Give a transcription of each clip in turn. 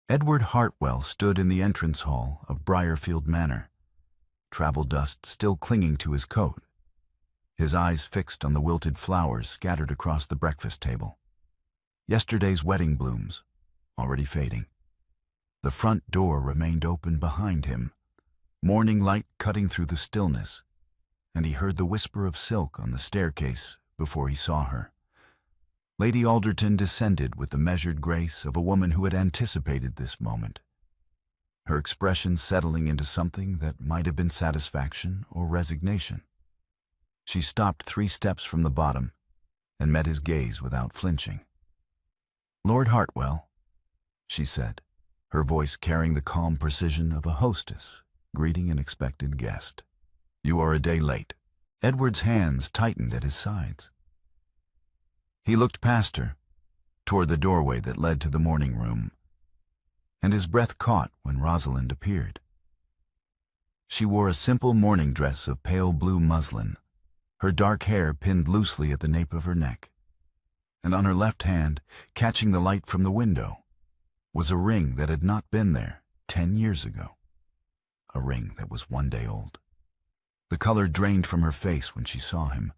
Edward Hartwell stood in the entrance hall of Briarfield Manor, travel dust still clinging to his coat, his eyes fixed on the wilted flowers scattered across the breakfast table. Yesterday's wedding blooms, already fading. The front door remained open behind him, morning light cutting through the stillness, and he heard the whisper of silk on the staircase before he saw her. Lady Alderton descended with the measured grace of a woman who had anticipated this moment, her expression settling into something that might have been satisfaction or resignation. She stopped 3 steps from the bottom and met his gaze without flinching. "Lord Hartwell," she said, her voice carrying the calm precision of a hostess greeting an expected guest. "You are a day late." Edward's hands tightened at his sides. He looked past her, toward the doorway that led to the morning room, and his breath caught when Rosalind appeared. She wore a simple morning dress of pale blue muslin, her dark hair pinned loosely at the nape of her neck, and on her left hand, catching the light from the window, was a ring that had not been there 10 years ago, a ring that was 1 day old. The color drained from her face when she saw him,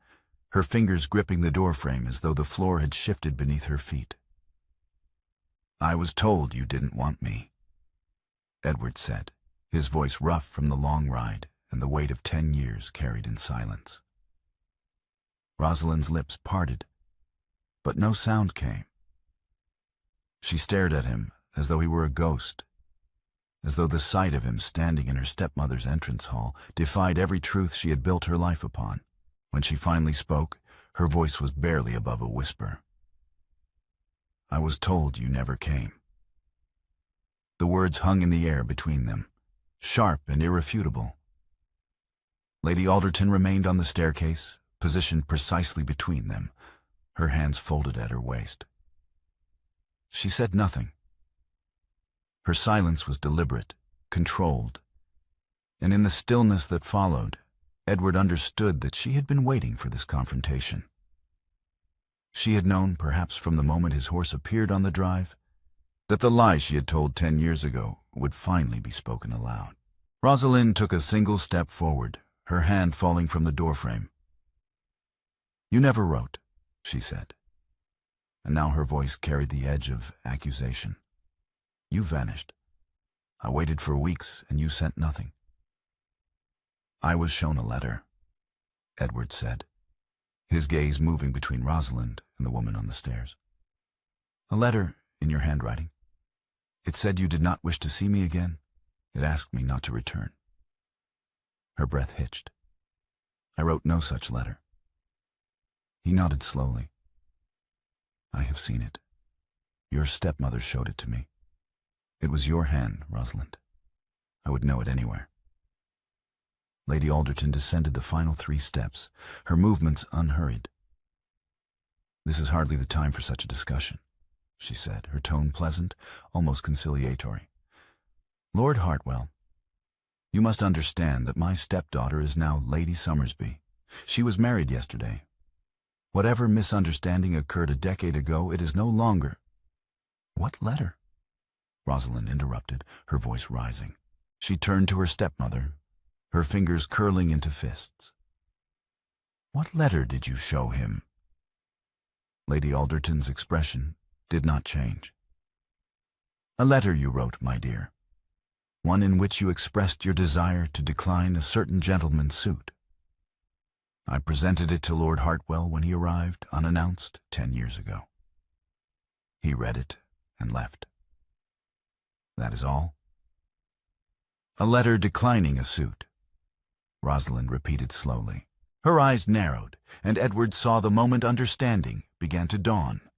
her fingers gripping the doorframe as though the floor had shifted beneath her feet. "I was told you didn't want me," Edward said, his voice rough from the long ride and the weight of 10 years carried in silence. Rosalind's lips parted, but no sound came. She stared at him as though he were a ghost, as though the sight of him standing in her stepmother's entrance hall defied every truth she had built her life upon. When she finally spoke, her voice was barely above a whisper. "I was told you never came." The words hung in the air between them, sharp and irrefutable. Lady Alderton remained on the staircase, positioned precisely between them, her hands folded at her waist. She said nothing. Her silence was deliberate, controlled, and in the stillness that followed, Edward understood that she had been waiting for this confrontation. She had known, perhaps from the moment his horse appeared on the drive, that the lie she had told 10 years ago would finally be spoken aloud. Rosalind took a single step forward, her hand falling from the doorframe. "You never wrote," she said, and now her voice carried the edge of accusation. "You vanished. I waited for weeks, and you sent nothing." "I was shown a letter," Edward said, his gaze moving between Rosalind and the woman on the stairs. "A letter in your handwriting. It said you did not wish to see me again. It asked me not to return." Her breath hitched. "I wrote no such letter." He nodded slowly. "I have seen it. Your stepmother showed it to me. It was your hand, Rosalind. I would know it anywhere." Lady Alderton descended the final 3 steps, her movements unhurried. "This is hardly the time for such a discussion," she said, her tone pleasant, almost conciliatory. "Lord Hartwell, you must understand that my stepdaughter is now Lady Summersby. She was married yesterday. Whatever misunderstanding occurred a decade ago, it is no longer—" "What letter?" Rosalind interrupted, her voice rising. She turned to her stepmother, her fingers curling into fists. "What letter did you show him?" Lady Alderton's expression did not change. "A letter you wrote, my dear. One in which you expressed your desire to decline a certain gentleman's suit. I presented it to Lord Hartwell when he arrived, unannounced, 10 years ago. He read it and left. That is all." "A letter declining a suit," Rosalind repeated slowly. Her eyes narrowed, and Edward saw the moment understanding began to dawn.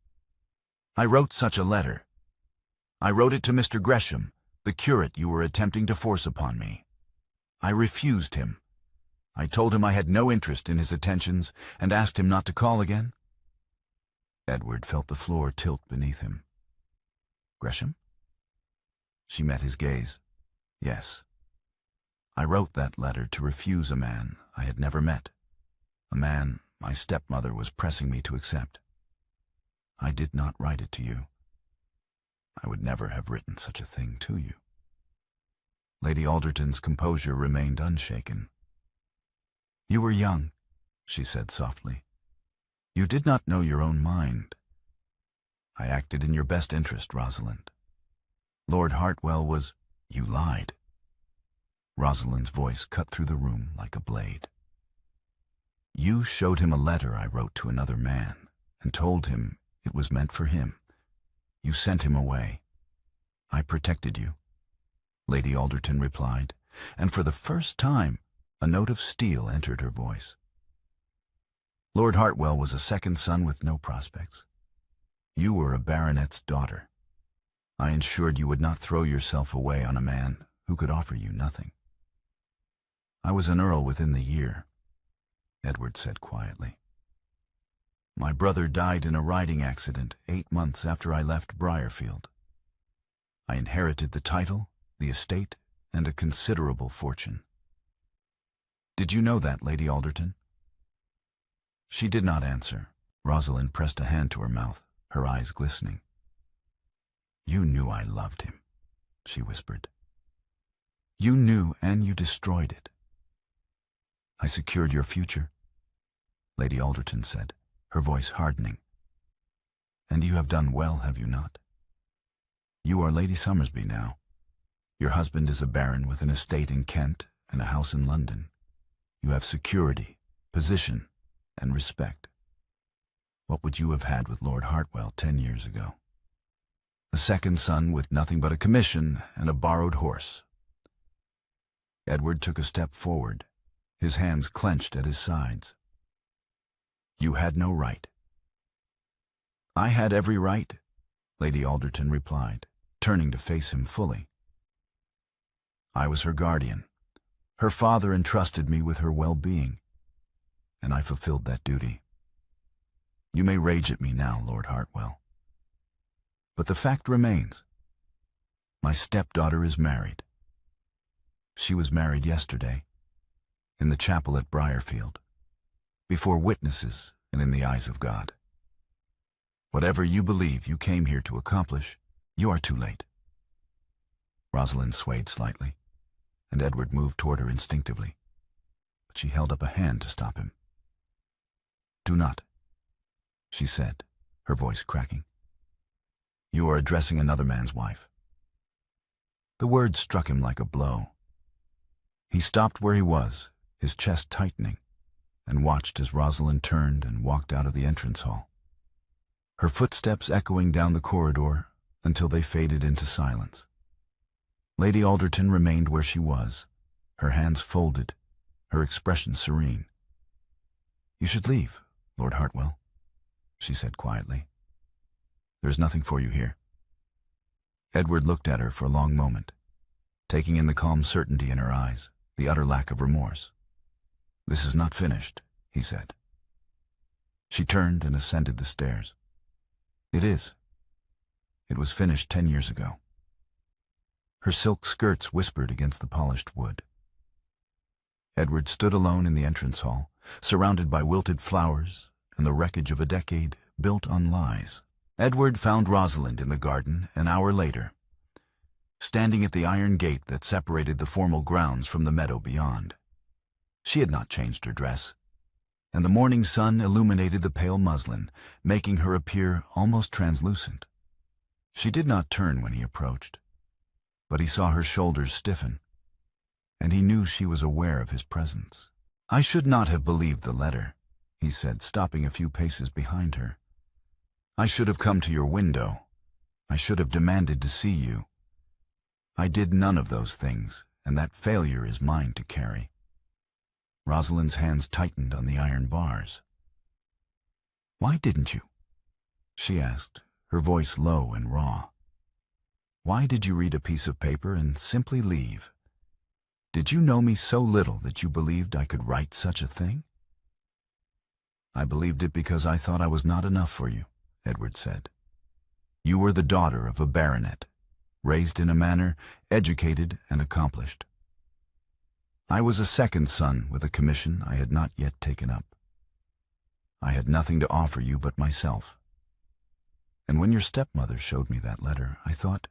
"I wrote such a letter. I wrote it to Mr. Gresham, the curate you were attempting to force upon me. I refused him. I told him I had no interest in his attentions and asked him not to call again." Edward felt the floor tilt beneath him. "Gresham?" She met his gaze. "Yes. I wrote that letter to refuse a man I had never met, a man my stepmother was pressing me to accept. I did not write it to you. I would never have written such a thing to you. Lady Alderton's composure remained unshaken. You were young, she said softly. You did not know your own mind. I acted in your best interest, Rosalind. Lord Hartwell was— You lied. Rosalind's voice cut through the room like a blade. You showed him a letter I wrote to another man and told him it was meant for him. You sent him away. I protected you, Lady Alderton replied, and for the first time a note of steel entered her voice. Lord Hartwell was a second son with no prospects. You were a baronet's daughter. I ensured you would not throw yourself away on a man who could offer you nothing. I was an earl within the year, Edward said quietly. My brother died in a riding accident 8 months after I left Briarfield. I inherited the title, the estate, and a considerable fortune. Did you know that, Lady Alderton? She did not answer. Rosalind pressed a hand to her mouth, her eyes glistening. You knew I loved him, she whispered. You knew and you destroyed it. I secured your future, Lady Alderton said, her voice hardening. And you have done well, have you not? You are Lady Summersby now. Your husband is a baron with an estate in Kent and a house in London. You have security, position, and respect. What would you have had with Lord Hartwell 10 years ago? A second son with nothing but a commission and a borrowed horse. Edward took a step forward, his hands clenched at his sides. You had no right. I had every right, Lady Alderton replied, turning to face him fully. I was her guardian. Her father entrusted me with her well-being, and I fulfilled that duty. You may rage at me now, Lord Hartwell, but the fact remains. My stepdaughter is married. She was married yesterday, in the chapel at Briarfield, before witnesses and in the eyes of God. Whatever you believe you came here to accomplish, you are too late. Rosalind swayed slightly, and Edward moved toward her instinctively, but she held up a hand to stop him. Do not, she said, her voice cracking. You are addressing another man's wife. The words struck him like a blow. He stopped where he was, his chest tightening, and watched as Rosalind turned and walked out of the entrance hall, her footsteps echoing down the corridor until they faded into silence. Lady Alderton remained where she was, her hands folded, her expression serene. You should leave, Lord Hartwell, she said quietly. There is nothing for you here. Edward looked at her for a long moment, taking in the calm certainty in her eyes, the utter lack of remorse. This is not finished, he said. She turned and ascended the stairs. It is. It was finished 10 years ago. Her silk skirts whispered against the polished wood. Edward stood alone in the entrance hall, surrounded by wilted flowers and the wreckage of a decade built on lies. Edward found Rosalind in the garden an hour later, standing at the iron gate that separated the formal grounds from the meadow beyond. She had not changed her dress, and the morning sun illuminated the pale muslin, making her appear almost translucent. She did not turn when he approached, but he saw her shoulders stiffen, and he knew she was aware of his presence. I should not have believed the letter, he said, stopping a few paces behind her. I should have come to your window. I should have demanded to see you. I did none of those things, and that failure is mine to carry. Rosalind's hands tightened on the iron bars. Why didn't you? She asked, her voice low and raw. Why did you read a piece of paper and simply leave? Did you know me so little that you believed I could write such a thing? I believed it because I thought I was not enough for you, Edward said. You were the daughter of a baronet, raised in a manner, educated and accomplished. I was a second son with a commission I had not yet taken up. I had nothing to offer you but myself. And when your stepmother showed me that letter, I thought—"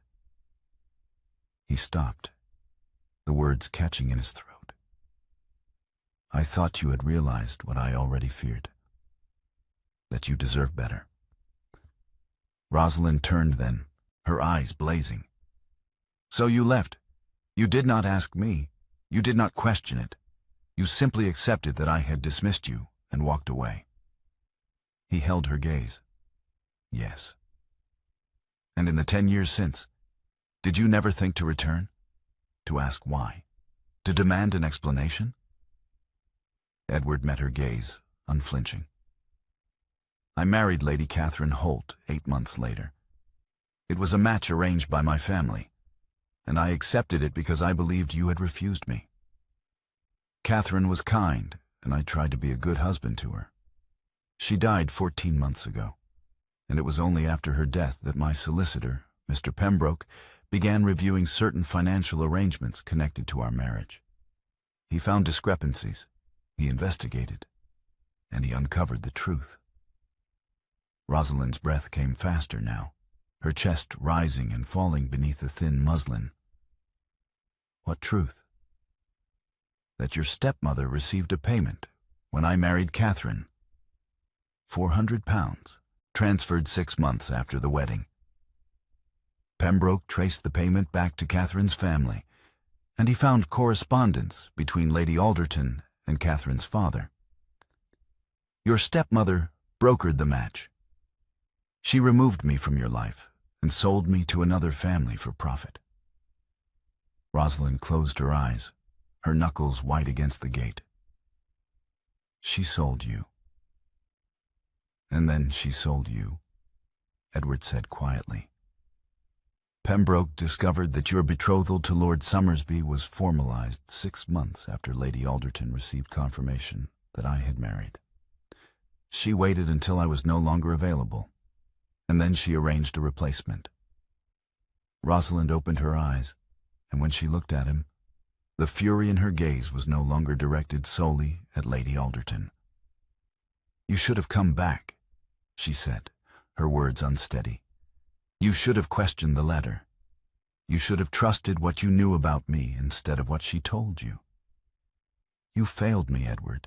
He stopped, the words catching in his throat. "I thought you had realized what I already feared, that you deserve better." Rosalind turned then, her eyes blazing. "So you left. You did not ask me. You did not question it. You simply accepted that I had dismissed you and walked away." He held her gaze. "Yes. And in the 10 years since, did you never think to return? To ask why? To demand an explanation?" Edward met her gaze, unflinching. "I married Lady Catherine Holt 8 months later. It was a match arranged by my family, and I accepted it because I believed you had refused me. Catherine was kind, and I tried to be a good husband to her. She died 14 months ago, and it was only after her death that my solicitor, Mr. Pembroke, began reviewing certain financial arrangements connected to our marriage. He found discrepancies, he investigated, and he uncovered the truth." Rosalind's breath came faster now, her chest rising and falling beneath the thin muslin. "What truth?" "That your stepmother received a payment when I married Catherine. £400, transferred 6 months after the wedding. Pembroke traced the payment back to Catherine's family, and he found correspondence between Lady Alderton and Catherine's father. Your stepmother brokered the match. She removed me from your life and sold me to another family for profit." Rosalind closed her eyes, her knuckles white against the gate. "She sold you." "And then she sold you," Edward said quietly. "Pembroke discovered that your betrothal to Lord Somersby was formalized 6 months after Lady Alderton received confirmation that I had married. She waited until I was no longer available, and then she arranged a replacement." Rosalind opened her eyes, and when she looked at him, the fury in her gaze was no longer directed solely at Lady Alderton. "You should have come back," she said, her words unsteady. "You should have questioned the letter. You should have trusted what you knew about me instead of what she told you. You failed me, Edward.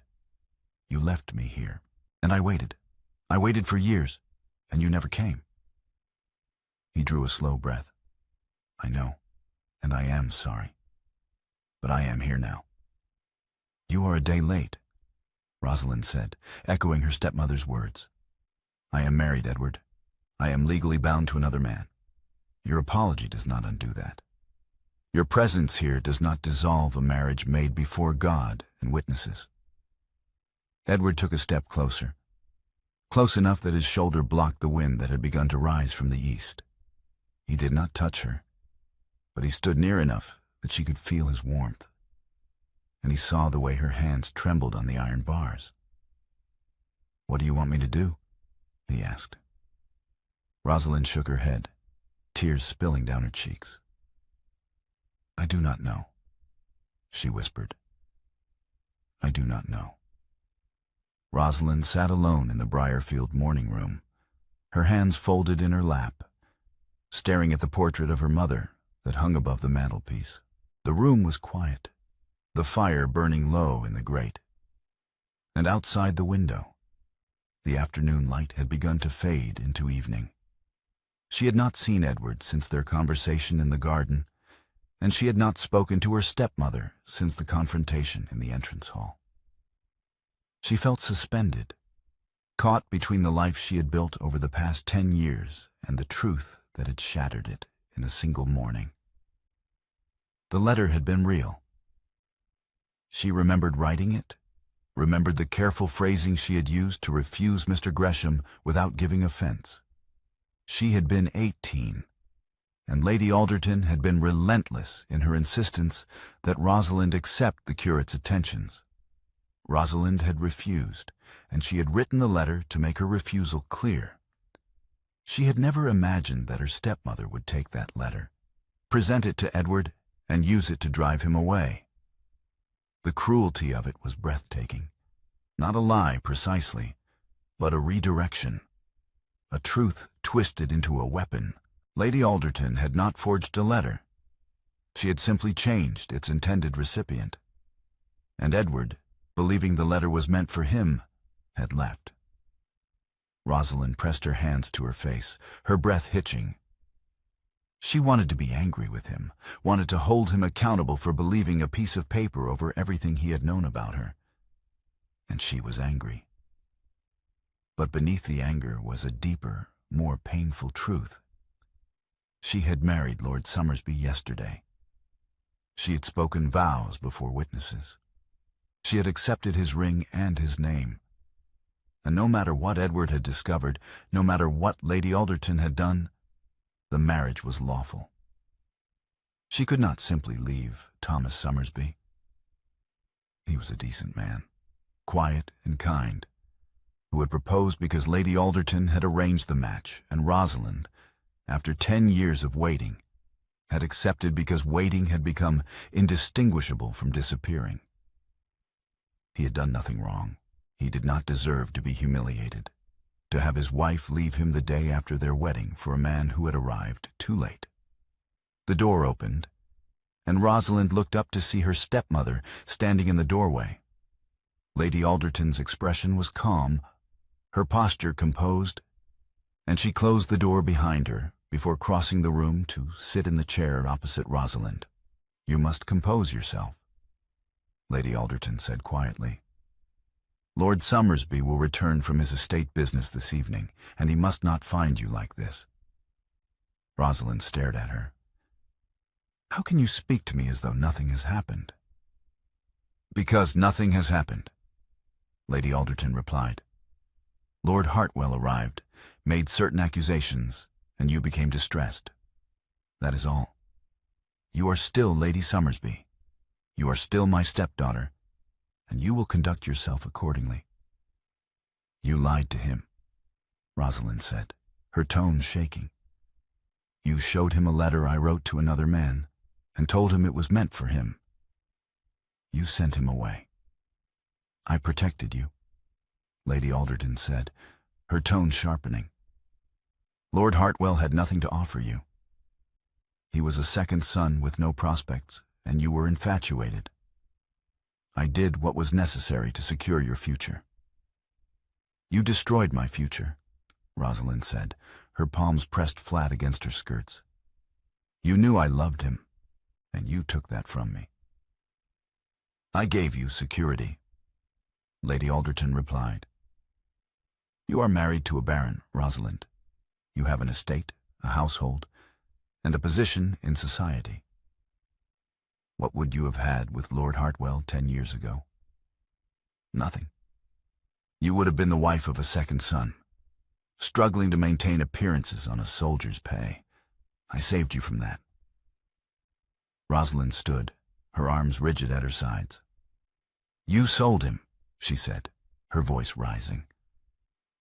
You left me here, and I waited. I waited for years, and you never came." He drew a slow breath. "I know, and I am sorry. But I am here now." "You are a day late," Rosalind said, echoing her stepmother's words. "I am married, Edward. I am legally bound to another man. Your apology does not undo that. Your presence here does not dissolve a marriage made before God and witnesses." Edward took a step closer, close enough that his shoulder blocked the wind that had begun to rise from the east. He did not touch her, but he stood near enough that she could feel his warmth, and he saw the way her hands trembled on the iron bars. "What do you want me to do?" he asked. Rosalind shook her head, tears spilling down her cheeks. "I do not know," she whispered. "I do not know." Rosalind sat alone in the Briarfield morning room, her hands folded in her lap, staring at the portrait of her mother that hung above the mantelpiece. The room was quiet, the fire burning low in the grate. And outside the window, the afternoon light had begun to fade into evening. She had not seen Edward since their conversation in the garden, and she had not spoken to her stepmother since the confrontation in the entrance hall. She felt suspended, caught between the life she had built over the past 10 years and the truth that had shattered it in a single morning. The letter had been real. She remembered writing it, remembered the careful phrasing she had used to refuse Mr. Gresham without giving offense. She had been 18, and Lady Alderton had been relentless in her insistence that Rosalind accept the curate's attentions. Rosalind had refused, and she had written the letter to make her refusal clear. She had never imagined that her stepmother would take that letter, present it to Edward, and use it to drive him away. The cruelty of it was breathtaking. Not a lie precisely, but a redirection. A truth twisted into a weapon. Lady Alderton had not forged a letter. She had simply changed its intended recipient. And Edward, believing the letter was meant for him, had left. Rosalind pressed her hands to her face, her breath hitching. She wanted to be angry with him, wanted to hold him accountable for believing a piece of paper over everything he had known about her. And she was angry. But beneath the anger was a deeper, more painful truth. She had married Lord Somersby yesterday. She had spoken vows before witnesses. She had accepted his ring and his name. And no matter what Edward had discovered, no matter what Lady Alderton had done, the marriage was lawful. She could not simply leave Thomas Somersby. He was a decent man, quiet and kind, who had proposed because Lady Alderton had arranged the match, and Rosalind, after 10 years of waiting, had accepted because waiting had become indistinguishable from disappearing. He had done nothing wrong. He did not deserve to be humiliated, to have his wife leave him the day after their wedding for a man who had arrived too late. The door opened, and Rosalind looked up to see her stepmother standing in the doorway. Lady Alderton's expression was calm, her posture composed, and she closed the door behind her before crossing the room to sit in the chair opposite Rosalind. "You must compose yourself," Lady Alderton said quietly. "Lord Somersby will return from his estate business this evening, and he must not find you like this." Rosalind stared at her. "How can you speak to me as though nothing has happened?" "Because nothing has happened," Lady Alderton replied. "Lord Hartwell arrived, made certain accusations, and you became distressed. That is all. You are still Lady Somersby. You are still my stepdaughter, and you will conduct yourself accordingly." "You lied to him," Rosalind said, her tone shaking. "You showed him a letter I wrote to another man, and told him it was meant for him. You sent him away. I protected you," Lady Alderton said, her tone sharpening. "Lord Hartwell had nothing to offer you. He was a second son with no prospects, and you were infatuated. I did what was necessary to secure your future." "You destroyed my future," Rosalind said, her palms pressed flat against her skirts. "You knew I loved him, and you took that from me." "I gave you security," Lady Alderton replied. "You are married to a baron, Rosalind. You have an estate, a household, and a position in society. What would you have had with Lord Hartwell 10 years ago? Nothing. You would have been the wife of a second son, struggling to maintain appearances on a soldier's pay. I saved you from that." Rosalind stood, her arms rigid at her sides. "You sold him," she said, her voice rising.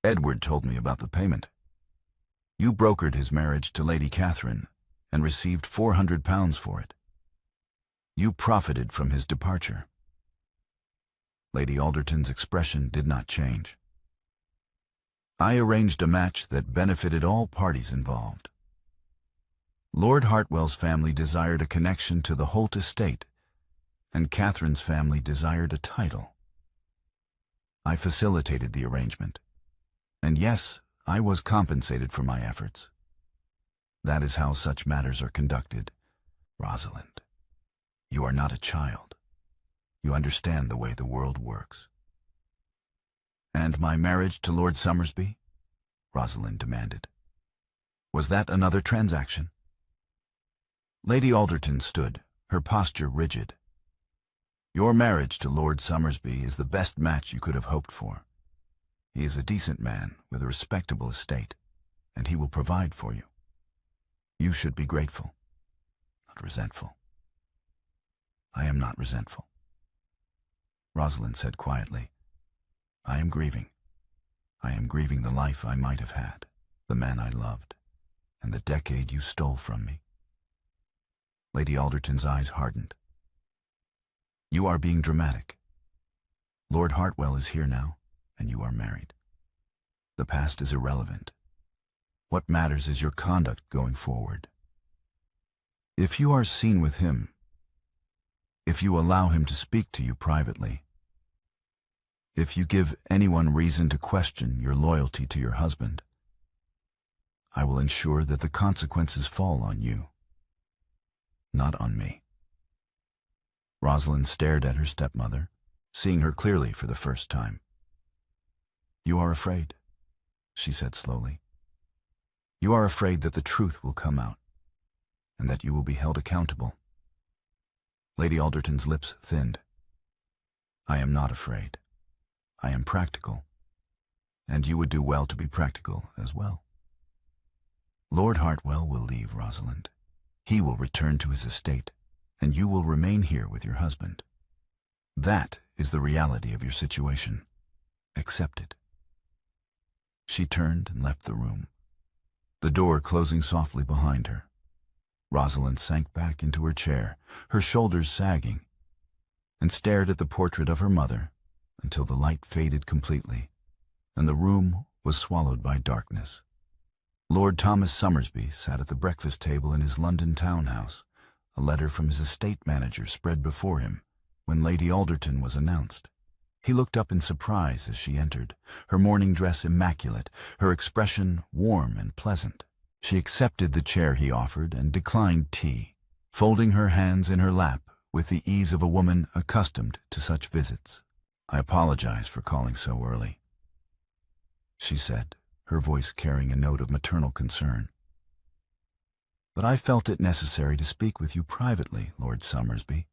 "Edward told me about the payment. You brokered his marriage to Lady Catherine and received £400 for it. You profited from his departure." Lady Alderton's expression did not change. "I arranged a match that benefited all parties involved. Lord Hartwell's family desired a connection to the Holt estate, and Catherine's family desired a title. I facilitated the arrangement, and yes, I was compensated for my efforts. That is how such matters are conducted. Rosalind, you are not a child. You understand the way the world works." "And my marriage to Lord Somersby?" Rosalind demanded. "Was that another transaction?" Lady Alderton stood, her posture rigid. "Your marriage to Lord Somersby is the best match you could have hoped for. He is a decent man with a respectable estate, and he will provide for you. You should be grateful, not resentful." "I am not resentful," Rosalind said quietly. "I am grieving. I am grieving the life I might have had, the man I loved, and the decade you stole from me." Lady Alderton's eyes hardened. "You are being dramatic. Lord Hartwell is here now, and you are married. The past is irrelevant. What matters is your conduct going forward. If you are seen with him, if you allow him to speak to you privately, if you give anyone reason to question your loyalty to your husband, I will ensure that the consequences fall on you, not on me. Rosalind stared at her stepmother, seeing her clearly for the first time. You are afraid, she said slowly. You are afraid that the truth will come out, and that you will be held accountable. Lady Alderton's lips thinned. I am not afraid. I am practical, and you would do well to be practical as well. Lord Hartwell will leave, Rosalind. He will return to his estate, and you will remain here with your husband. That is the reality of your situation. Accept it. She turned and left the room, the door closing softly behind her. Rosalind sank back into her chair, her shoulders sagging, and stared at the portrait of her mother until the light faded completely, and the room was swallowed by darkness. Lord Thomas Somersby sat at the breakfast table in his London townhouse, a letter from his estate manager spread before him, when Lady Alderton was announced. He looked up in surprise as she entered, her morning dress immaculate, her expression warm and pleasant. She accepted the chair he offered and declined tea, folding her hands in her lap with the ease of a woman accustomed to such visits. I apologize for calling so early, she said, her voice carrying a note of maternal concern. But I felt it necessary to speak with you privately, Lord Somersby,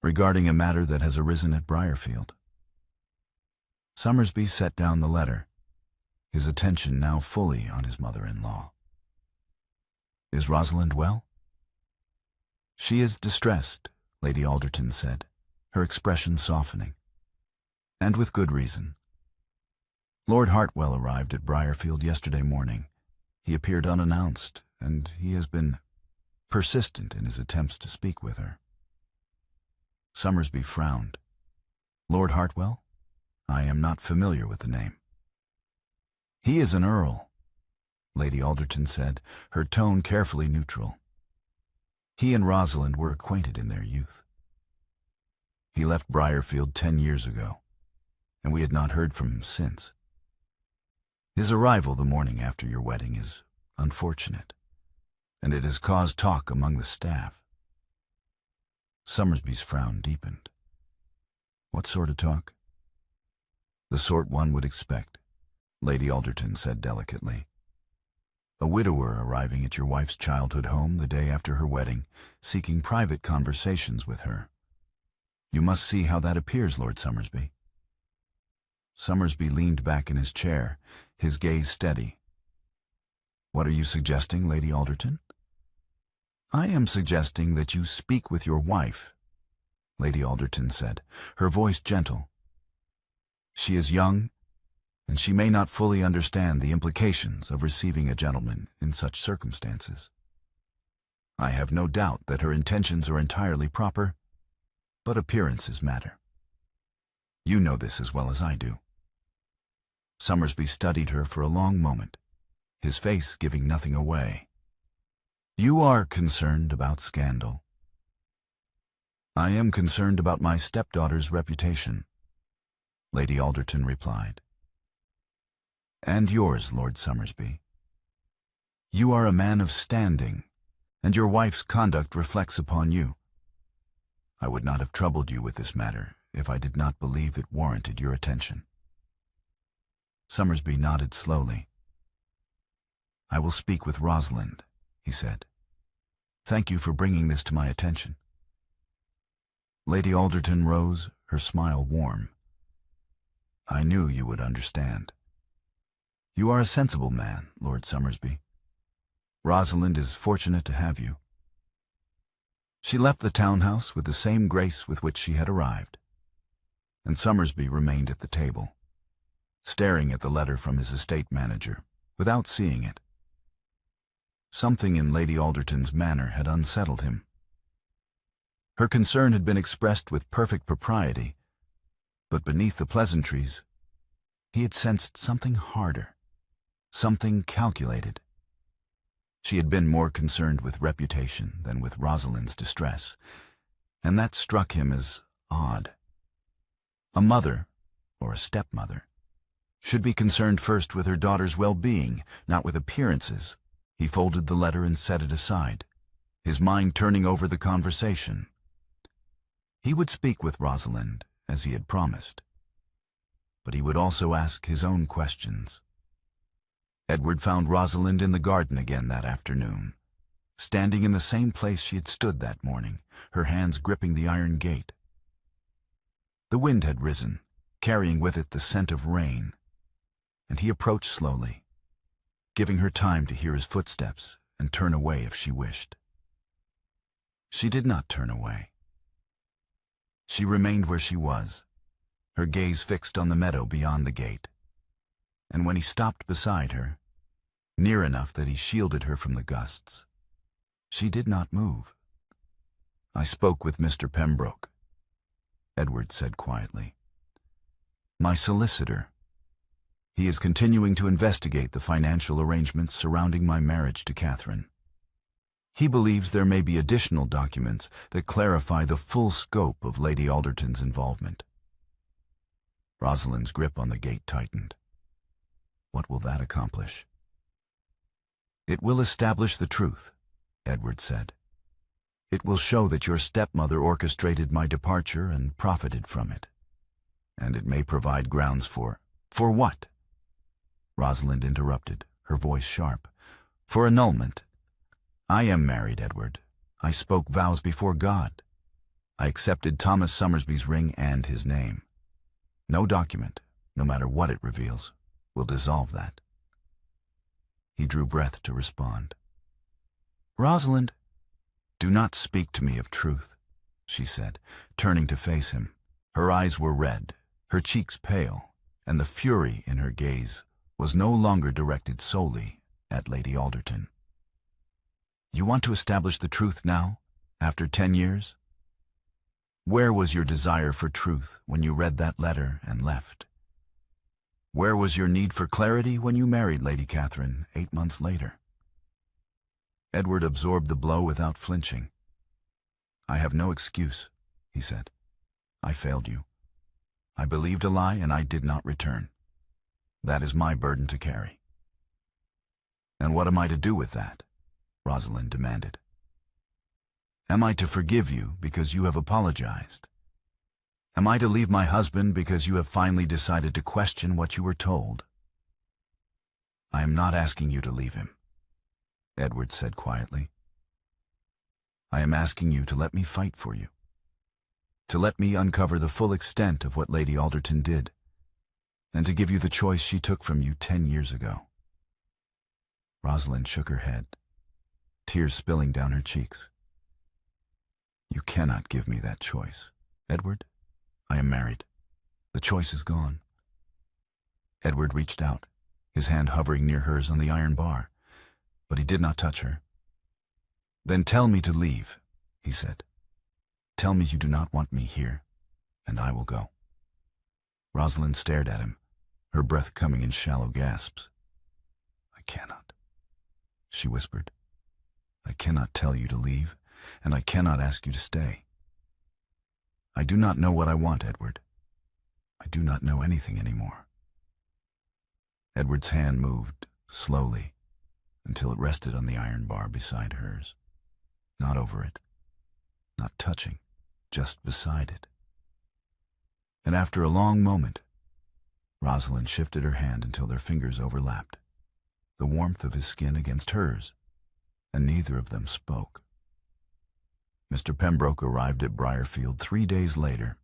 regarding a matter that has arisen at Briarfield. Somersby set down the letter, his attention now fully on his mother-in-law. Is Rosalind well? She is distressed, Lady Alderton said, her expression softening. And with good reason. Lord Hartwell arrived at Briarfield yesterday morning. He appeared unannounced, and he has been persistent in his attempts to speak with her. Somersby frowned. Lord Hartwell? I am not familiar with the name. He is an earl, Lady Alderton said, her tone carefully neutral. He and Rosalind were acquainted in their youth. He left Briarfield 10 years ago, and we had not heard from him since. His arrival the morning after your wedding is unfortunate, and it has caused talk among the staff. Somersby's frown deepened. What sort of talk? The sort one would expect, Lady Alderton said delicately. A widower arriving at your wife's childhood home the day after her wedding, seeking private conversations with her. You must see how that appears, Lord Somersby. Somersby leaned back in his chair, his gaze steady. What are you suggesting, Lady Alderton? I am suggesting that you speak with your wife, Lady Alderton said, her voice gentle. She is young, and she may not fully understand the implications of receiving a gentleman in such circumstances. I have no doubt that her intentions are entirely proper, but appearances matter. You know this as well as I do. Somersby studied her for a long moment, his face giving nothing away. You are concerned about scandal. I am concerned about my stepdaughter's reputation, Lady Alderton replied. And yours, Lord Somersby. You are a man of standing, and your wife's conduct reflects upon you. I would not have troubled you with this matter if I did not believe it warranted your attention. Somersby nodded slowly. I will speak with Rosalind, he said. Thank you for bringing this to my attention. Lady Alderton rose, her smile warm. I knew you would understand. You are a sensible man, Lord Somersby. Rosalind is fortunate to have you. She left the townhouse with the same grace with which she had arrived, and Somersby remained at the table, staring at the letter from his estate manager, without seeing it. Something in Lady Alderton's manner had unsettled him. Her concern had been expressed with perfect propriety, but beneath the pleasantries, he had sensed something harder, something calculated. She had been more concerned with reputation than with Rosalind's distress, and that struck him as odd. A mother, or a stepmother, should be concerned first with her daughter's well-being, not with appearances. He folded the letter and set it aside, his mind turning over the conversation. He would speak with Rosalind, as he had promised, but he would also ask his own questions. Edward found Rosalind in the garden again that afternoon, standing in the same place she had stood that morning, her hands gripping the iron gate. The wind had risen, carrying with it the scent of rain, and he approached slowly, giving her time to hear his footsteps and turn away if she wished. She did not turn away. She remained where she was, her gaze fixed on the meadow beyond the gate, and when he stopped beside her, near enough that he shielded her from the gusts, she did not move. "I spoke with Mr. Pembroke," Edward said quietly. "My solicitor. He is continuing to investigate the financial arrangements surrounding my marriage to Catherine. He believes there may be additional documents that clarify the full scope of Lady Alderton's involvement." Rosalind's grip on the gate tightened. What will that accomplish? "It will establish the truth," Edward said. "It will show that your stepmother orchestrated my departure and profited from it. And it may provide grounds for..." "For what?" Rosalind interrupted, her voice sharp. "For annulment. I am married, Edward. I spoke vows before God. I accepted Thomas Summersby's ring and his name. No document, no matter what it reveals, will dissolve that." He drew breath to respond. "Rosalind, do not speak to me of truth," she said, turning to face him. Her eyes were red, her cheeks pale, and the fury in her gaze was no longer directed solely at Lady Alderton. "You want to establish the truth now, after 10 years? Where was your desire for truth when you read that letter and left? Where was your need for clarity when you married Lady Catherine 8 months later?" Edward absorbed the blow without flinching. "I have no excuse," he said. "I failed you. I believed a lie and I did not return. That is my burden to carry." "And what am I to do with that?" Rosalind demanded. "Am I to forgive you because you have apologized? Am I to leave my husband because you have finally decided to question what you were told?" "I am not asking you to leave him," Edward said quietly. "I am asking you to let me fight for you, to let me uncover the full extent of what Lady Alderton did, and to give you the choice she took from you 10 years ago." Rosalind shook her head, tears spilling down her cheeks. "You cannot give me that choice, Edward. I am married. The choice is gone." Edward reached out, his hand hovering near hers on the iron bar, but he did not touch her. "Then tell me to leave," he said. "Tell me you do not want me here, and I will go." Rosalind stared at him, her breath coming in shallow gasps. "I cannot," she whispered. "I cannot tell you to leave, and I cannot ask you to stay. I do not know what I want, Edward. I do not know anything anymore." Edward's hand moved, slowly, until it rested on the iron bar beside hers. Not over it, not touching, just beside it. And after a long moment, Rosalind shifted her hand until their fingers overlapped, the warmth of his skin against hers, and neither of them spoke. Mr. Pembroke arrived at Briarfield 3 days later,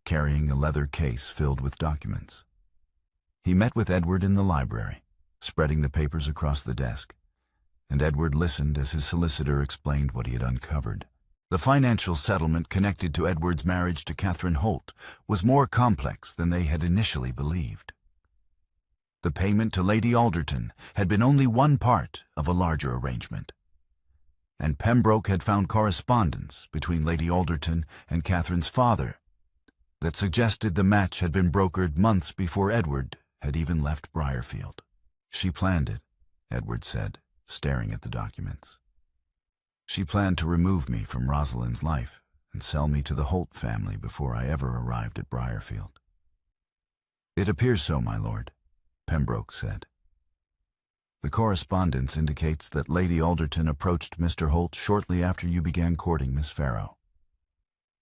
carrying a leather case filled with documents. He met with Edward in the library, spreading the papers across the desk, and Edward listened as his solicitor explained what he had uncovered. The financial settlement connected to Edward's marriage to Catherine Holt was more complex than they had initially believed. The payment to Lady Alderton had been only one part of a larger arrangement, and Pembroke had found correspondence between Lady Alderton and Catherine's father that suggested the match had been brokered months before Edward had even left Briarfield. She planned it, Edward said, staring at the documents. She planned to remove me from Rosalind's life and sell me to the Holt family before I ever arrived at Briarfield. It appears so, my lord, Pembroke said. The correspondence indicates that Lady Alderton approached Mr. Holt shortly after you began courting Miss Farrow.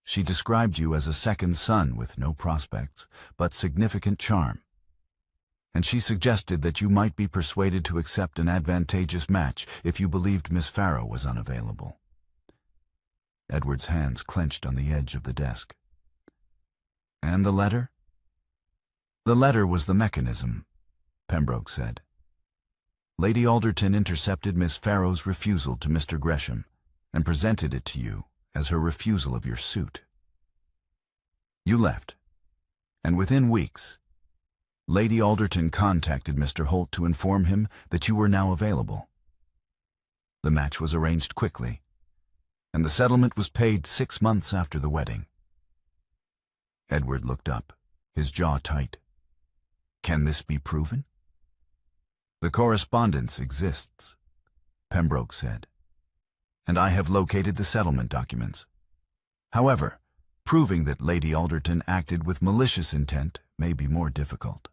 She described you as a second son with no prospects, but significant charm. And she suggested that you might be persuaded to accept an advantageous match if you believed Miss Farrow was unavailable. Edward's hands clenched on the edge of the desk. And the letter? The letter was the mechanism, Pembroke said. Lady Alderton intercepted Miss Farrow's refusal to Mr. Gresham and presented it to you as her refusal of your suit. You left, and within weeks, Lady Alderton contacted Mr. Holt to inform him that you were now available. The match was arranged quickly, and the settlement was paid 6 months after the wedding. Edward looked up, his jaw tight. Can this be proven? The correspondence exists, Pembroke said, and I have located the settlement documents. However, proving that Lady Alderton acted with malicious intent may be more difficult.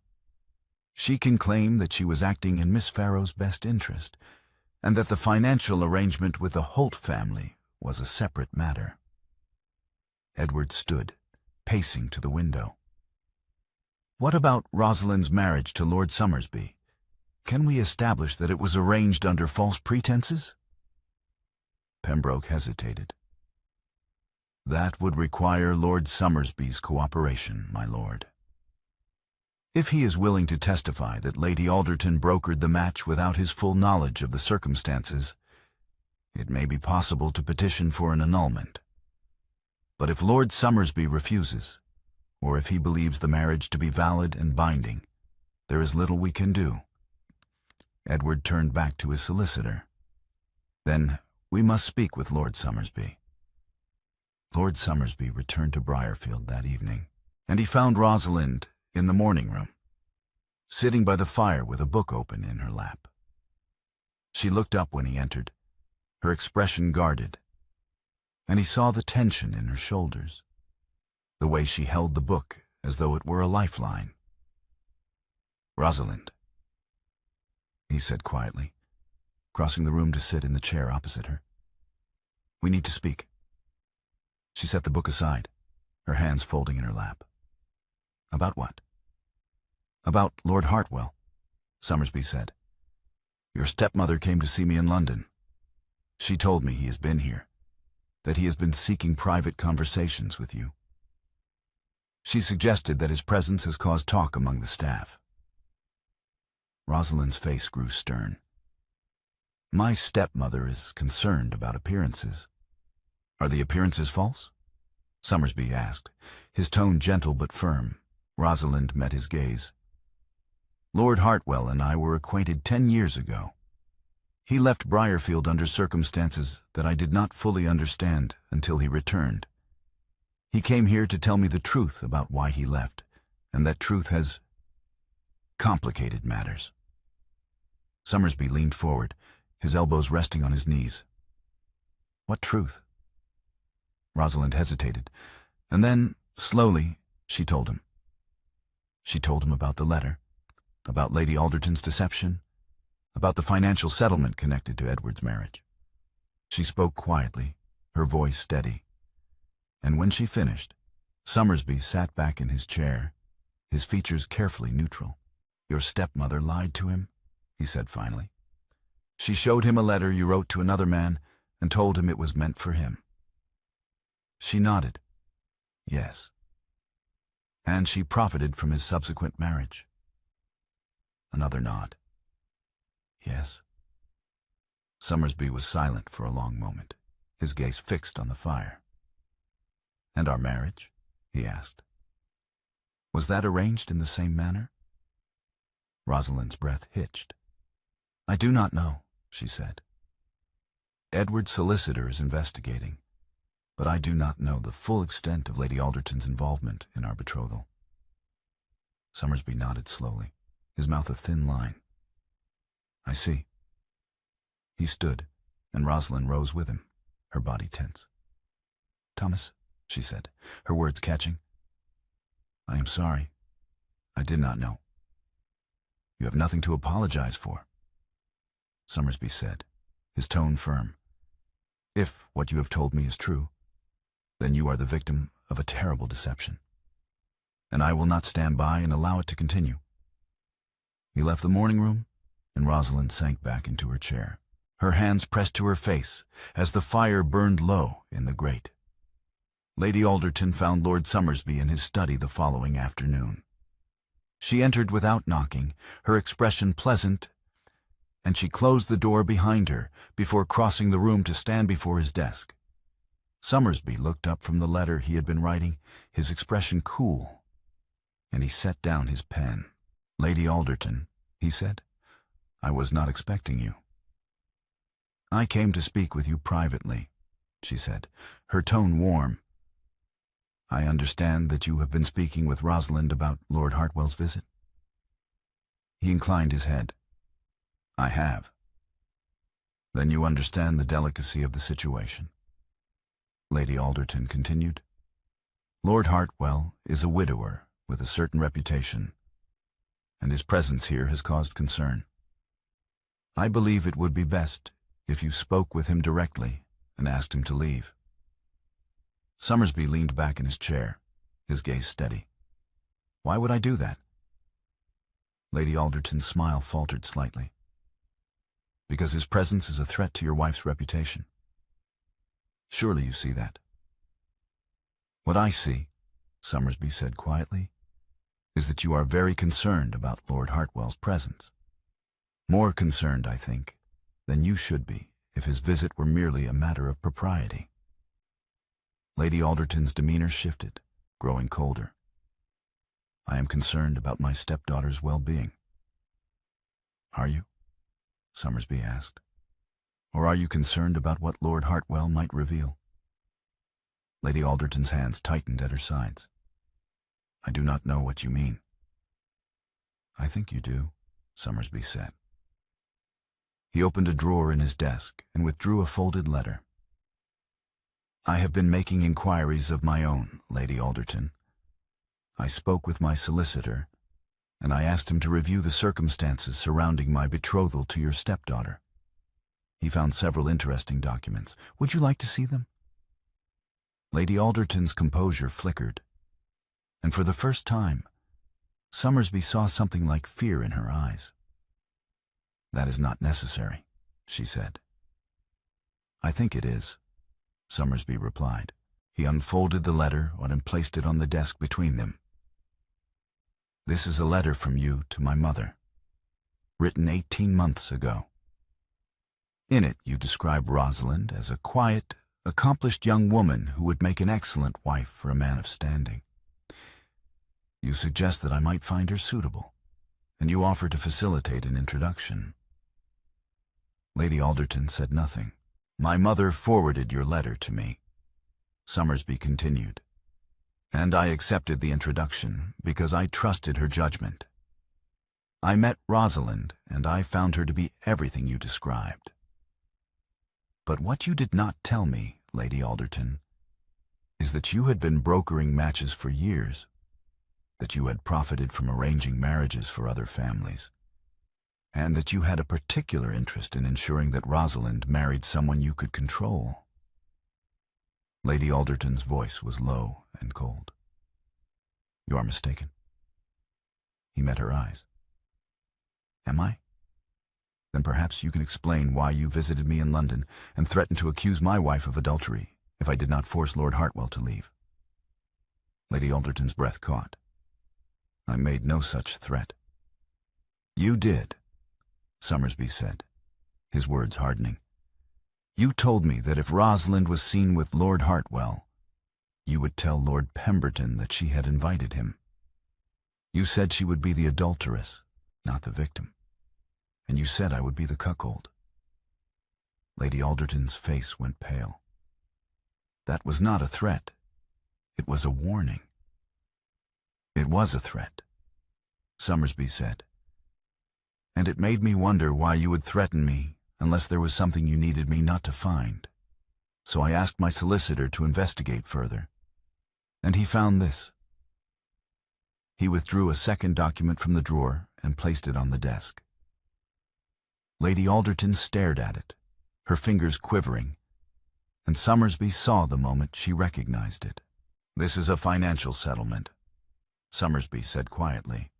She can claim that she was acting in Miss Farrow's best interest, and that the financial arrangement with the Holt family was a separate matter. Edward stood, pacing to the window. What about Rosalind's marriage to Lord Somersby? Can we establish that it was arranged under false pretenses? Pembroke hesitated. That would require Lord Somersby's cooperation, my lord. If he is willing to testify that Lady Alderton brokered the match without his full knowledge of the circumstances, it may be possible to petition for an annulment. But if Lord Somersby refuses, or if he believes the marriage to be valid and binding, there is little we can do. Edward turned back to his solicitor. Then we must speak with Lord Somersby. Lord Somersby returned to Briarfield that evening, and he found Rosalind in the morning room, sitting by the fire with a book open in her lap. She looked up when he entered, her expression guarded, and he saw the tension in her shoulders, the way she held the book as though it were a lifeline. Rosalind, he said quietly, crossing the room to sit in the chair opposite her. We need to speak. She set the book aside, her hands folding in her lap. About what? About Lord Hartwell, Somersby said. Your stepmother came to see me in London. She told me he has been here, that he has been seeking private conversations with you. She suggested that his presence has caused talk among the staff. Rosalind's face grew stern. My stepmother is concerned about appearances. Are the appearances false? Somersby asked, his tone gentle but firm. Rosalind met his gaze. Lord Hartwell and I were acquainted 10 years ago. He left Briarfield under circumstances that I did not fully understand until he returned. He came here to tell me the truth about why he left, and that truth has complicated matters. Somersby leaned forward, his elbows resting on his knees. What truth? Rosalind hesitated, and then, slowly, she told him. She told him about the letter, about Lady Alderton's deception, about the financial settlement connected to Edward's marriage. She spoke quietly, her voice steady. And when she finished, Somersby sat back in his chair, his features carefully neutral. Your stepmother lied to him, he said finally. She showed him a letter you wrote to another man and told him it was meant for him. She nodded. Yes. And she profited from his subsequent marriage. Another nod. Yes. Somersby was silent for a long moment, his gaze fixed on the fire. And our marriage? He asked. Was that arranged in the same manner? Rosalind's breath hitched. I do not know, she said. Edward's solicitor is investigating, but I do not know the full extent of Lady Alderton's involvement in our betrothal. Somersby nodded slowly, his mouth a thin line. I see. He stood, and Rosalind rose with him, her body tense. Thomas, she said, her words catching. I am sorry. I did not know. You have nothing to apologize for, Summersby said, his tone firm. If what you have told me is true, then you are the victim of a terrible deception, and I will not stand by and allow it to continue. He left the morning room, and Rosalind sank back into her chair, her hands pressed to her face as the fire burned low in the grate. Lady Alderton found Lord Summersby in his study the following afternoon. She entered without knocking, her expression pleasant, and she closed the door behind her before crossing the room to stand before his desk. Summersby looked up from the letter he had been writing, his expression cool, and he set down his pen. Lady Alderton, he said, I was not expecting you. I came to speak with you privately, she said, her tone warm. I understand that you have been speaking with Rosalind about Lord Hartwell's visit. He inclined his head. I have. Then you understand the delicacy of the situation. Lady Alderton continued. Lord Hartwell is a widower with a certain reputation, and his presence here has caused concern. I believe it would be best if you spoke with him directly and asked him to leave. Summersby leaned back in his chair, his gaze steady. Why would I do that? Lady Alderton's smile faltered slightly. Because his presence is a threat to your wife's reputation. Surely you see that. What I see, Summersby said quietly, is that you are very concerned about Lord Hartwell's presence. More concerned, I think, than you should be if his visit were merely a matter of propriety. Lady Alderton's demeanor shifted, growing colder. I am concerned about my stepdaughter's well-being. Are you? Summersby asked. Or are you concerned about what Lord Hartwell might reveal? Lady Alderton's hands tightened at her sides. I do not know what you mean. I think you do, Summersby said. He opened a drawer in his desk and withdrew a folded letter. I have been making inquiries of my own, Lady Alderton. I spoke with my solicitor, and I asked him to review the circumstances surrounding my betrothal to your stepdaughter. He found several interesting documents. Would you like to see them? Lady Alderton's composure flickered, and for the first time, Summersby saw something like fear in her eyes. That is not necessary, she said. I think it is, Summersby replied. He unfolded the letter and placed it on the desk between them. This is a letter from you to my mother, written 18 months ago. In it you describe Rosalind as a quiet, accomplished young woman who would make an excellent wife for a man of standing. You suggest that I might find her suitable, and you offer to facilitate an introduction. Lady Alderton said nothing. My mother forwarded your letter to me, Summersby continued, and I accepted the introduction because I trusted her judgment. I met Rosalind, and I found her to be everything you described. But what you did not tell me, Lady Alderton, is that you had been brokering matches for years, that you had profited from arranging marriages for other families, and that you had a particular interest in ensuring that Rosalind married someone you could control. Lady Alderton's voice was low and cold. You are mistaken. He met her eyes. Am I? Then perhaps you can explain why you visited me in London and threatened to accuse my wife of adultery if I did not force Lord Hartwell to leave. Lady Alderton's breath caught. I made no such threat. You did, Summersby said, his words hardening. You told me that if Rosalind was seen with Lord Hartwell, you would tell Lord Pemberton that she had invited him. You said she would be the adulteress, not the victim, and you said I would be the cuckold. Lady Alderton's face went pale. That was not a threat. It was a warning. It was a threat, Summersby said. And it made me wonder why you would threaten me unless there was something you needed me not to find. So I asked my solicitor to investigate further. And he found this." He withdrew a second document from the drawer and placed it on the desk. Lady Alderton stared at it, her fingers quivering, and Summersby saw the moment she recognized it. "This is a financial settlement," Summersby said quietly.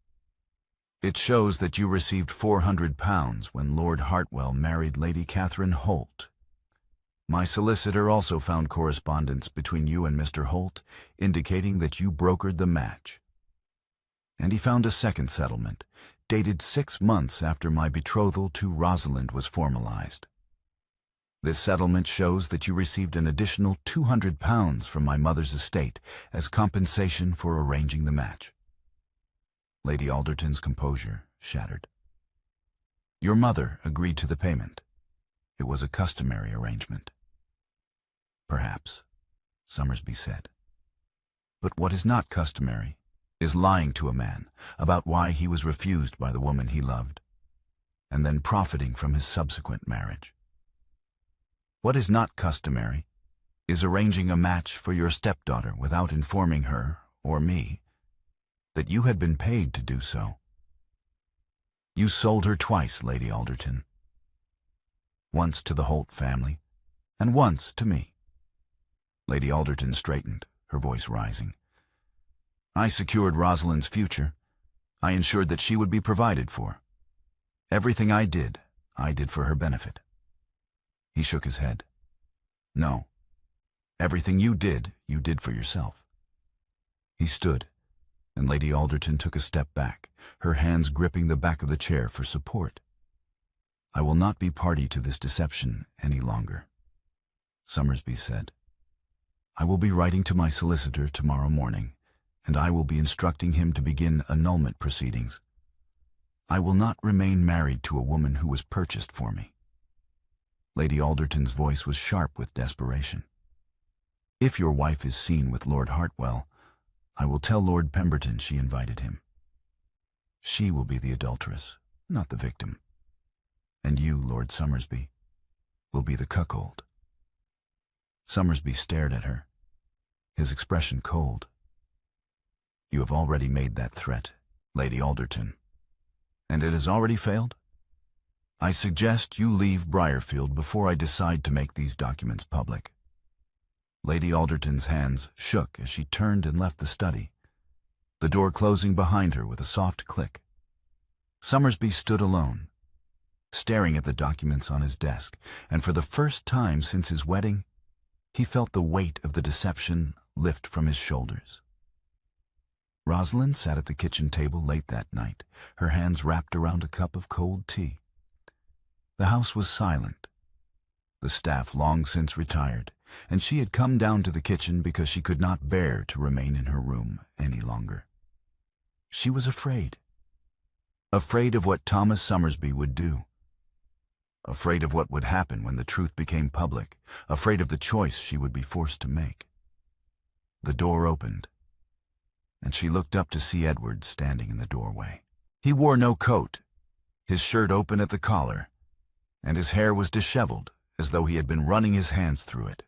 "It shows that you received £400 when Lord Hartwell married Lady Catherine Holt. My solicitor also found correspondence between you and Mr. Holt, indicating that you brokered the match. And he found a second settlement, dated 6 months after my betrothal to Rosalind was formalized. This settlement shows that you received an additional £200 from my mother's estate as compensation for arranging the match." Lady Alderton's composure shattered. "Your mother agreed to the payment. It was a customary arrangement." "Perhaps," Summersby said. "But what is not customary is lying to a man about why he was refused by the woman he loved, and then profiting from his subsequent marriage. What is not customary is arranging a match for your stepdaughter without informing her, or me, that you had been paid to do so. You sold her twice, Lady Alderton. Once to the Holt family, and once to me." Lady Alderton straightened, her voice rising. "I secured Rosalind's future. I ensured that she would be provided for. Everything I did for her benefit." He shook his head. "No. Everything you did for yourself." He stood, and Lady Alderton took a step back, her hands gripping the back of the chair for support. "I will not be party to this deception any longer," Summersby said. "I will be writing to my solicitor tomorrow morning, and I will be instructing him to begin annulment proceedings. I will not remain married to a woman who was purchased for me." Lady Alderton's voice was sharp with desperation. "If your wife is seen with Lord Hartwell, I will tell Lord Pemberton she invited him. She will be the adulteress, not the victim. And you, Lord Summersby, will be the cuckold." Summersby stared at her, his expression cold. "You have already made that threat, Lady Alderton. And it has already failed? I suggest you leave Briarfield before I decide to make these documents public." Lady Alderton's hands shook as she turned and left the study, the door closing behind her with a soft click. Summersby stood alone, staring at the documents on his desk, and for the first time since his wedding, he felt the weight of the deception lift from his shoulders. Rosalind sat at the kitchen table late that night, her hands wrapped around a cup of cold tea. The house was silent. The staff long since retired, and she had come down to the kitchen because she could not bear to remain in her room any longer. She was afraid. Afraid of what Thomas Summersby would do. Afraid of what would happen when the truth became public. Afraid of the choice she would be forced to make. The door opened, and she looked up to see Edward standing in the doorway. He wore no coat, his shirt open at the collar, and his hair was disheveled as though he had been running his hands through it.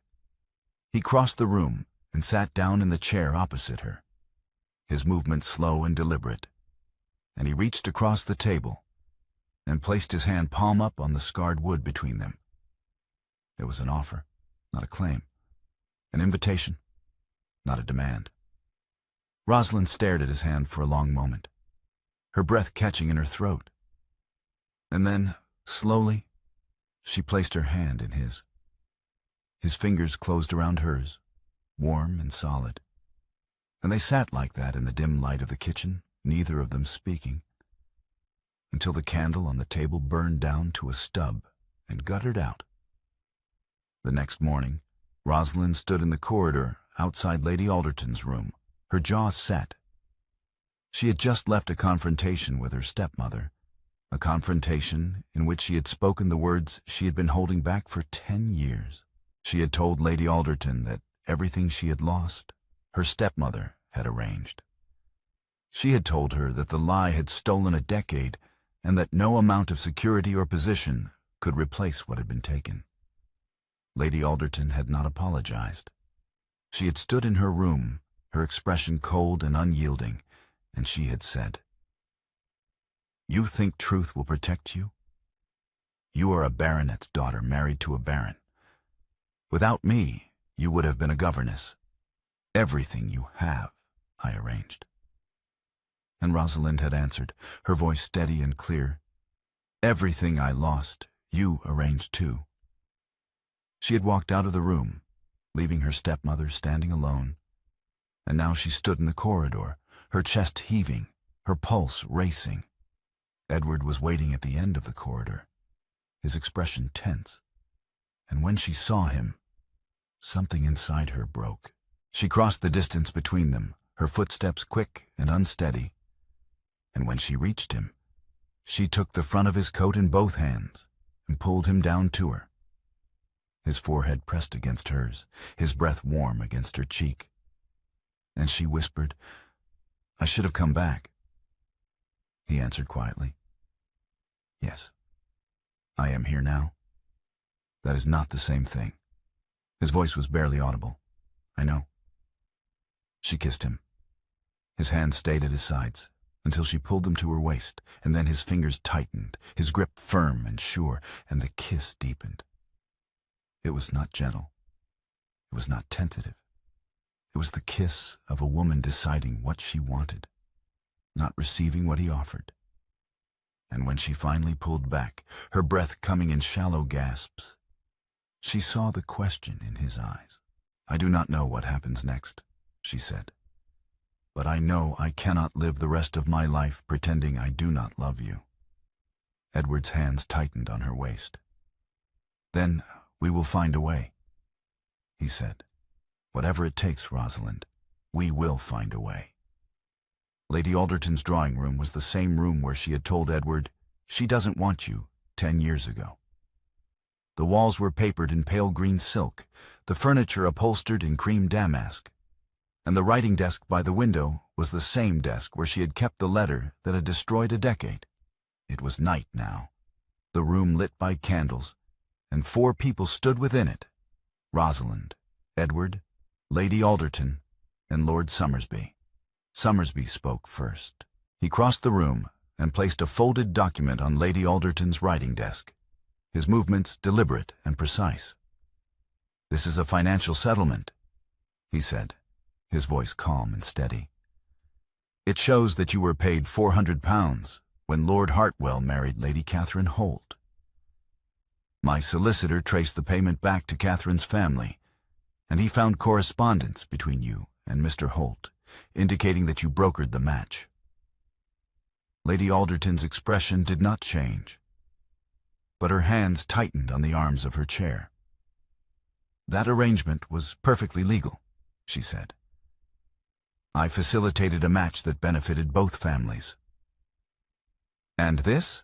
He crossed the room and sat down in the chair opposite her, his movements slow and deliberate, and he reached across the table and placed his hand palm up on the scarred wood between them. It was an offer, not a claim, an invitation, not a demand. Rosalind stared at his hand for a long moment, her breath catching in her throat. And then, slowly, she placed her hand in his. His fingers closed around hers, warm and solid. And they sat like that in the dim light of the kitchen, neither of them speaking, until the candle on the table burned down to a stub and guttered out. The next morning, Rosalind stood in the corridor outside Lady Alderton's room, her jaw set. She had just left a confrontation with her stepmother, a confrontation in which she had spoken the words she had been holding back for 10 years. She had told Lady Alderton that everything she had lost, her stepmother had arranged. She had told her that the lie had stolen a decade and that no amount of security or position could replace what had been taken. Lady Alderton had not apologized. She had stood in her room, her expression cold and unyielding, and she had said, "You think truth will protect you? You are a baronet's daughter married to a baron. Without me, you would have been a governess. Everything you have, I arranged." And Rosalind had answered, her voice steady and clear, "Everything I lost, you arranged too." She had walked out of the room, leaving her stepmother standing alone, and now she stood in the corridor, her chest heaving, her pulse racing. Edward was waiting at the end of the corridor, his expression tense, and when she saw him, something inside her broke. She crossed the distance between them, her footsteps quick and unsteady, and when she reached him, she took the front of his coat in both hands and pulled him down to her. His forehead pressed against hers, his breath warm against her cheek. And she whispered, "I should have come back." He answered quietly, "Yes, I am here now. That is not the same thing." His voice was barely audible. "I know." She kissed him. His hands stayed at his sides until she pulled them to her waist, and then his fingers tightened, his grip firm and sure, and the kiss deepened. It was not gentle. It was not tentative. It was the kiss of a woman deciding what she wanted, not receiving what he offered. And when she finally pulled back, her breath coming in shallow gasps, she saw the question in his eyes. "I do not know what happens next," she said, "but I know I cannot live the rest of my life pretending I do not love you." Edward's hands tightened on her waist. "Then we will find a way," he said. "Whatever it takes, Rosalind, we will find a way." Lady Alderton's drawing room was the same room where she had told Edward, "She doesn't want you," 10 years ago. The walls were papered in pale green silk, the furniture upholstered in cream damask, and the writing desk by the window was the same desk where she had kept the letter that had destroyed a decade. It was night now, the room lit by candles, and 4 people stood within it: Rosalind, Edward, Lady Alderton, and Lord Somersby. Somersby spoke first. He crossed the room and placed a folded document on Lady Alderton's writing desk, his movements deliberate and precise. "This is a financial settlement," he said, his voice calm and steady. "It shows that you were paid £400 when Lord Hartwell married Lady Catherine Holt. My solicitor traced the payment back to Catherine's family, and he found correspondence between you and Mr. Holt, indicating that you brokered the match." Lady Alderton's expression did not change, but her hands tightened on the arms of her chair. "That arrangement was perfectly legal," she said. "I facilitated a match that benefited both families." "And this?"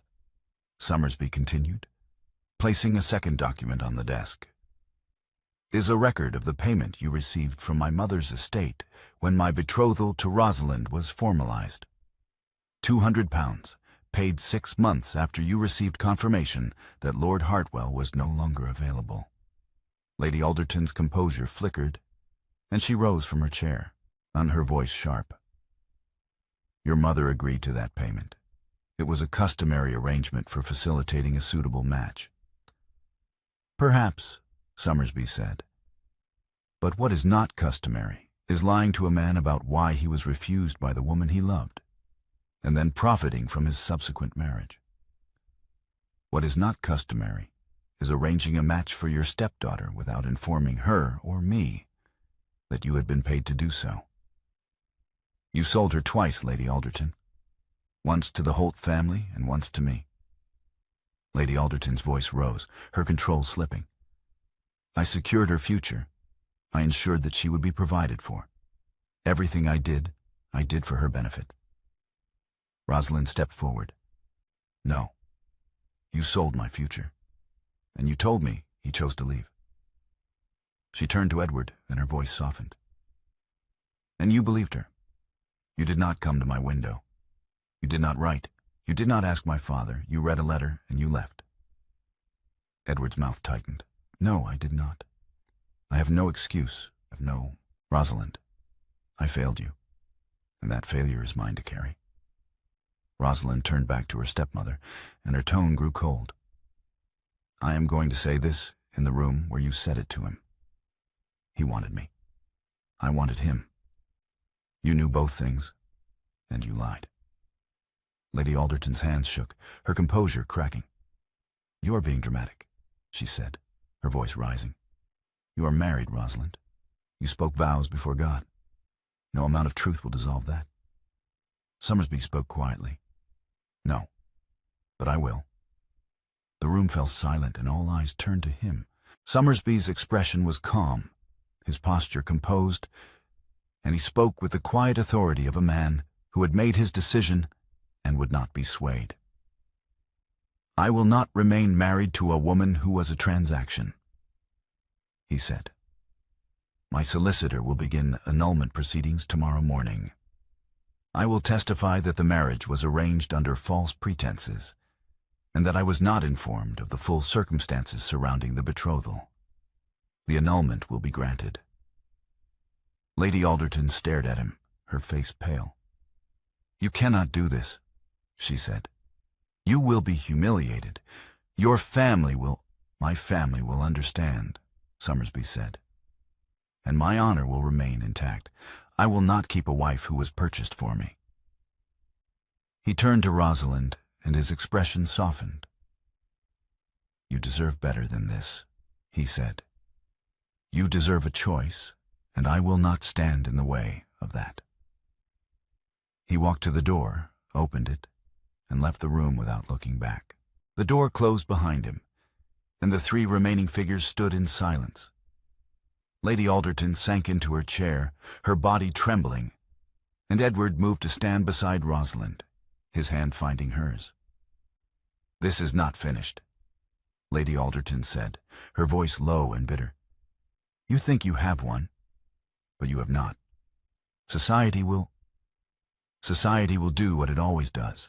Somersby continued, placing a second document on the desk, "is a record of the payment you received from my mother's estate when my betrothal to Rosalind was formalized. £200, paid 6 months after you received confirmation that Lord Hartwell was no longer available." Lady Alderton's composure flickered, and she rose from her chair, on her voice sharp. "Your mother agreed to that payment. It was a customary arrangement for facilitating a suitable match." "Perhaps," Somersby said. "But what is not customary is lying to a man about why he was refused by the woman he loved, and then profiting from his subsequent marriage. What is not customary is arranging a match for your stepdaughter without informing her or me that you had been paid to do so. You sold her twice, Lady Alderton, once to the Holt family and once to me." Lady Alderton's voice rose, her control slipping. "I secured her future. I ensured that she would be provided for. Everything I did for her benefit." Rosalind stepped forward. "No, you sold my future, and you told me he chose to leave." She turned to Edward, and her voice softened. "And you believed her. You did not come to my window. You did not write. You did not ask my father. You read a letter and you left. Edward's mouth tightened. No, I did not. I have no excuse. I have no... Rosalind, I failed you, and that failure is mine to carry. Rosalind turned back to her stepmother, and her tone grew cold. I am going to say this in the room where you said it to him. He wanted me. I wanted him. You knew both things, and you lied. Lady Alderton's hands shook, her composure cracking. You are being dramatic, she said, her voice rising. You are married, Rosalind. You spoke vows before God. No amount of truth will dissolve that. Summersby spoke quietly. No, but I will. The room fell silent and all eyes turned to him. Summersby's expression was calm, his posture composed, and he spoke with the quiet authority of a man who had made his decision and would not be swayed. I will not remain married to a woman who was a transaction, he said. My solicitor will begin annulment proceedings tomorrow morning. I will testify that the marriage was arranged under false pretenses, and that I was not informed of the full circumstances surrounding the betrothal. The annulment will be granted. Lady Alderton stared at him, her face pale. You cannot do this, she said. You will be humiliated. Your family will... My family will understand, Summersby said. And my honor will remain intact. I will not keep a wife who was purchased for me. He turned to Rosalind, and his expression softened. You deserve better than this, he said. You deserve a choice, and I will not stand in the way of that. He walked to the door, opened it, and left the room without looking back. The door closed behind him, and the three remaining figures stood in silence. Lady Alderton sank into her chair, her body trembling, and Edward moved to stand beside Rosalind, his hand finding hers. This is not finished, Lady Alderton said, her voice low and bitter. You think you have one, but you have not. Society will do what it always does,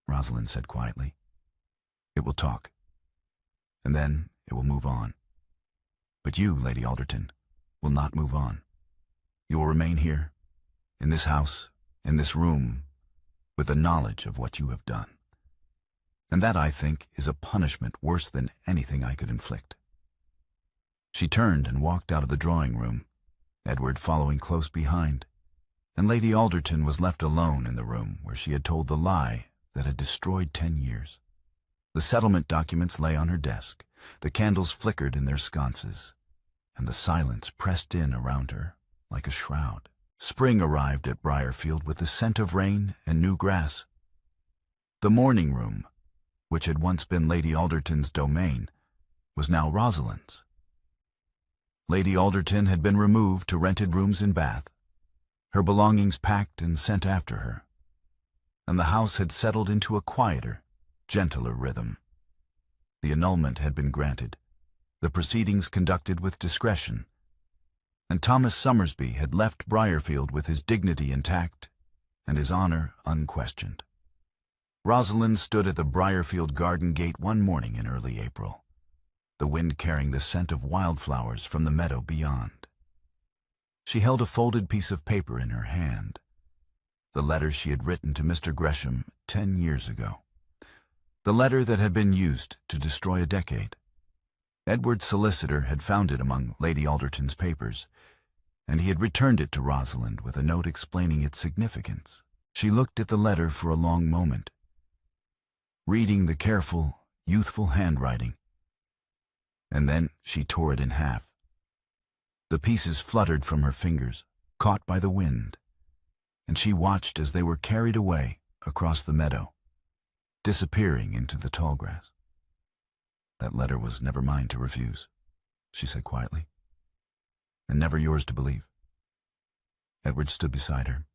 Rosalind said quietly. It will talk, and then it will move on. But you, Lady Alderton, will not move on. You will remain here, in this house, in this room, with the knowledge of what you have done. And that, I think, is a punishment worse than anything I could inflict. She turned and walked out of the drawing room, Edward following close behind, and Lady Alderton was left alone in the room where she had told the lie that had destroyed 10 years. The settlement documents lay on her desk, the candles flickered in their sconces, and the silence pressed in around her like a shroud. Spring arrived at Briarfield with the scent of rain and new grass. The morning room, which had once been Lady Alderton's domain, was now Rosalind's. Lady Alderton had been removed to rented rooms in Bath, her belongings packed and sent after her, and the house had settled into a quieter, gentler rhythm. The annulment had been granted, the proceedings conducted with discretion, and Thomas Summersby had left Briarfield with his dignity intact and his honor unquestioned. Rosalind stood at the Briarfield garden gate one morning in early April, the wind carrying the scent of wildflowers from the meadow beyond. She held a folded piece of paper in her hand, the letter she had written to Mr. Gresham 10 years ago, the letter that had been used to destroy a decade. Edward's solicitor had found it among Lady Alderton's papers, and he had returned it to Rosalind with a note explaining its significance. She looked at the letter for a long moment, reading the careful, youthful handwriting, and then she tore it in half. The pieces fluttered from her fingers, caught by the wind, and she watched as they were carried away across the meadow, disappearing into the tall grass. That letter was never mine to refuse, she said quietly, and never yours to believe. Edward stood beside her,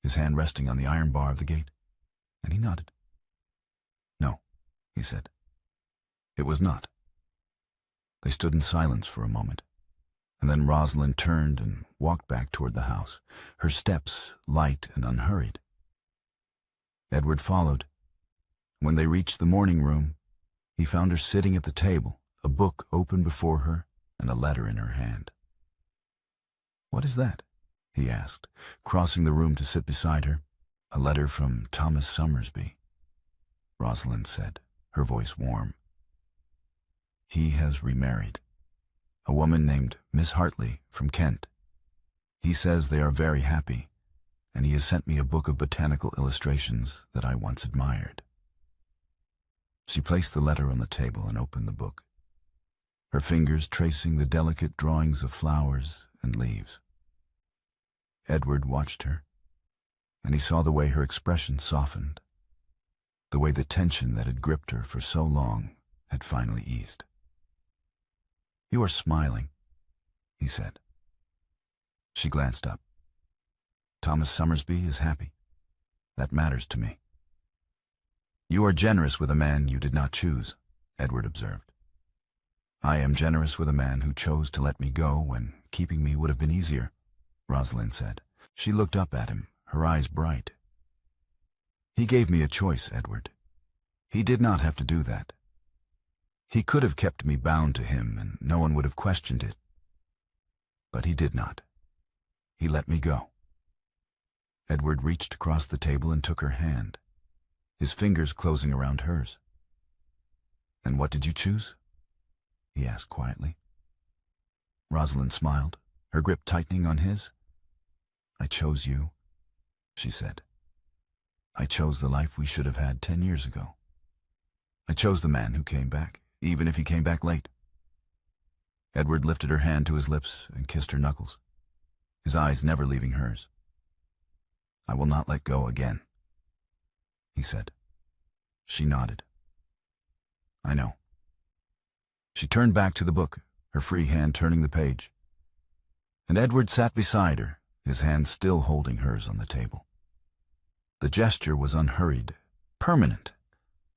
his hand resting on the iron bar of the gate, and he nodded. No, he said. It was not. They stood in silence for a moment, and then Rosalind turned and walked back toward the house, her steps light and unhurried. Edward followed, When they reached the morning room, he found her sitting at the table, a book open before her and a letter in her hand. "What is that?" he asked, crossing the room to sit beside her. "A letter from Thomas Summersby," Rosalind said, her voice warm. "He has remarried. A woman named Miss Hartley from Kent. He says they are very happy, and he has sent me a book of botanical illustrations that I once admired." She placed the letter on the table and opened the book, her fingers tracing the delicate drawings of flowers and leaves. Edward watched her, and he saw the way her expression softened, the way the tension that had gripped her for so long had finally eased. "You are smiling," he said. She glanced up. "Thomas Summersby is happy. That matters to me." "You are generous with a man you did not choose," Edward observed. "I am generous with a man who chose to let me go when keeping me would have been easier," Rosalind said. She looked up at him, her eyes bright. "He gave me a choice, Edward. He did not have to do that. He could have kept me bound to him and no one would have questioned it. But he did not. He let me go." Edward reached across the table and took her hand, his fingers closing around hers. "And what did you choose?" he asked quietly. Rosalind smiled, her grip tightening on his. "I chose you," she said. "I chose the life we should have had 10 years ago. I chose the man who came back, even if he came back late." Edward lifted her hand to his lips and kissed her knuckles, his eyes never leaving hers. "I will not let go again," he said. She nodded. "I know." She turned back to the book, her free hand turning the page. And Edward sat beside her, his hand still holding hers on the table. The gesture was unhurried, permanent,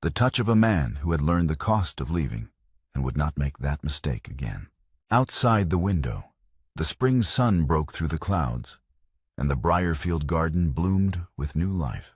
the touch of a man who had learned the cost of leaving and would not make that mistake again. Outside the window, the spring sun broke through the clouds, and the Briarfield garden bloomed with new life.